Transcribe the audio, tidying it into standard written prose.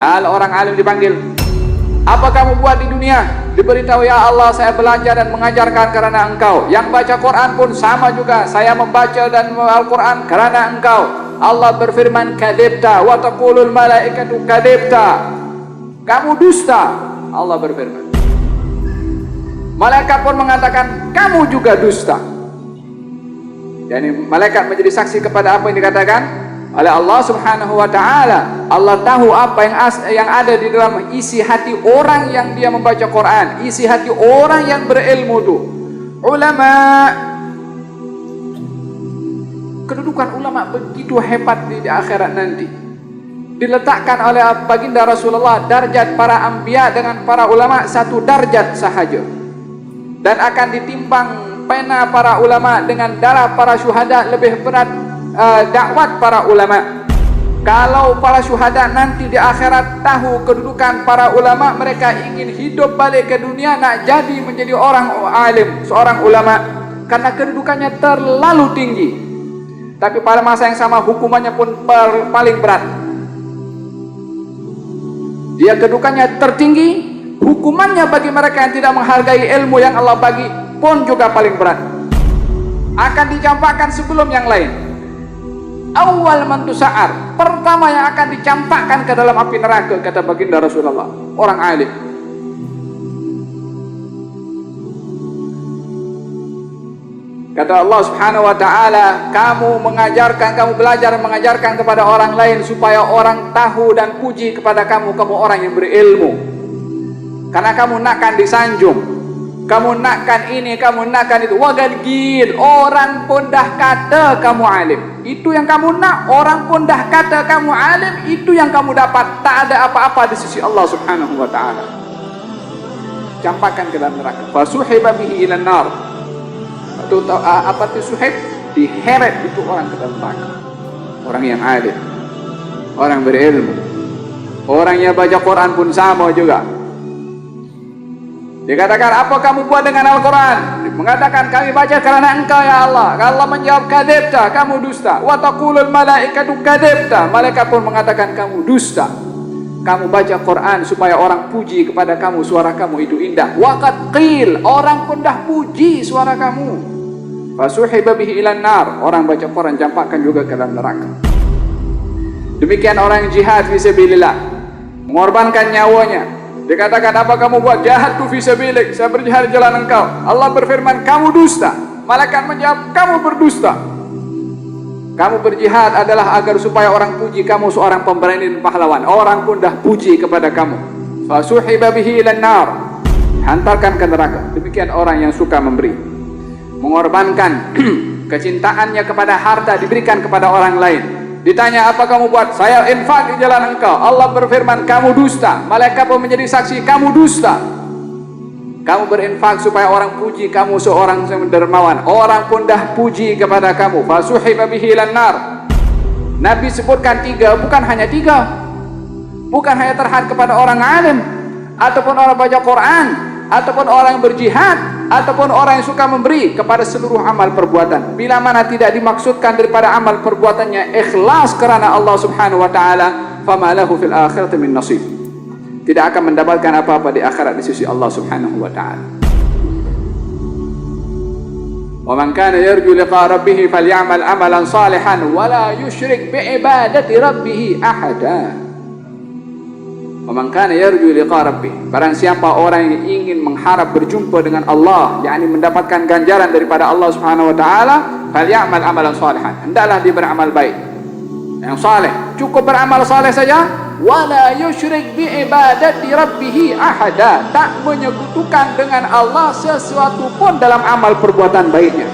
Orang alim dipanggil, apa kamu buat di dunia? Diberitahu, ya Allah, saya belajar dan mengajarkan karena Engkau. Yang baca Quran pun sama juga, saya membaca dan Al-Quran karena Engkau. Allah berfirman, kadzibta wa taqulul malaikatu kadzibta, kamu dusta. Allah berfirman. Malaikat pun mengatakan, kamu juga dusta. Yani malaikat menjadi saksi kepada apa yang dikatakan oleh Allah Subhanahu wa ta'ala. Allah tahu apa yang ada di dalam isi hati orang yang dia membaca Quran, isi hati orang yang berilmu itu. Ulama, kedudukan ulama begitu hebat di akhirat nanti. Diletakkan oleh baginda Rasulullah darjat para anbiya dengan para ulama satu darjat sahaja, dan akan ditimbang pena para ulama dengan darah para syuhada. Lebih berat dakwat para ulama. Kalau para syuhada nanti di akhirat tahu kedudukan para ulama, mereka ingin hidup balik ke dunia nak jadi menjadi orang alim, seorang ulama, karena kedudukannya terlalu tinggi. Tapi pada masa yang sama hukumannya pun paling berat. Dia kedudukannya tertinggi, hukumannya bagi mereka yang tidak menghargai ilmu yang Allah bagi pun juga paling berat. Akan dicampakkan sebelum yang lain. Awal man tusa'ar, pertama yang akan dicampakkan ke dalam api neraka, kata baginda Rasulullah, orang alim. Kata Allah Subhanahu wa ta'ala, kamu belajar mengajarkan kepada orang lain supaya orang tahu dan puji kepada kamu orang yang berilmu. Karena kamu nakkan disanjung, kamu nakkan ini, kamu nakkan itu. Wagadgil, orang pun dah kata kamu alim. Itu yang kamu nak, orang pun dah kata kamu alim. Itu yang kamu dapat. Tak ada apa-apa di sisi Allah Subhanahu wa ta'ala. Campakkan ke dalam neraka. Fasuhiba bihi ilan nar. Apa itu suhib? Diheret itu orang ke dalam neraka. Orang yang alim, orang berilmu, orang yang baca Quran pun sama juga. Dikatakan, apa kamu buat dengan Al-Quran? Mengatakan, kami baca karena Engkau, ya Allah. Allah menjawab, kadzibta, kamu dusta. Wa taqulul malaikatu kadzibta, malaikat pun mengatakan kamu dusta. Kamu baca Quran supaya orang puji kepada kamu, suara kamu itu indah. Wa qad qil, orang pun dah puji suara kamu. Fasuhiba bihi ilan nar, orang baca Quran campakkan juga ke dalam neraka. Demikian orang yang jihad fisabilillah, mengorbankan nyawanya. Dikatakan, apa kamu buat? Jahadtu fisabilik, saya berjihad di jalan Engkau. Allah berfirman, kamu dusta. Malaikat menjawab, kamu berdusta. Kamu berjihad adalah agar supaya orang puji kamu seorang pemberani dan pahlawan. Orang pun dah puji kepada kamu. Fasuhiba bihi ilan nar, hantarkan ke neraka. Demikian orang yang suka memberi, mengorbankan kecintaannya kepada harta, diberikan kepada orang lain. Ditanya, apa kamu buat? Saya infak di jalan Engkau. Allah berfirman, kamu dusta. Malaikat pun menjadi saksi, kamu dusta. Kamu berinfak supaya orang puji kamu seorang yang dermawan. Orang pun dah puji kepada kamu. Fasuhiba bihi ilan nar. Nabi sebutkan 3, bukan hanya 3. Bukan hanya terhad kepada orang alim, ataupun orang baca Quran, ataupun orang yang berjihad, ataupun orang yang suka memberi, kepada seluruh amal perbuatan. Bila mana tidak dimaksudkan daripada amal perbuatannya ikhlas kerana Allah Subhanahu wa ta'ala, fama lahu fil akhirati min nasib, tidak akan mendapatkan apa-apa di akhirat di sisi Allah Subhanahu wa ta'ala. Wa man kana yarju liqa rabbih falyamal amalan salihan wa la yusyrik bi ibadati rabbih ahada. Man kana yarju liqa rabbih, barang siapa orang yang ingin mengharap berjumpa dengan Allah, yakni mendapatkan ganjaran daripada Allah Subhanahu wa taala, falyamal amalan salihan, hendaklah dia beramal baik yang saleh. Cukup beramal saleh saja. Wala yusyrik bi ibadati rabbih ahada, tak menyekutukan dengan Allah sesuatu pun dalam amal perbuatan baiknya.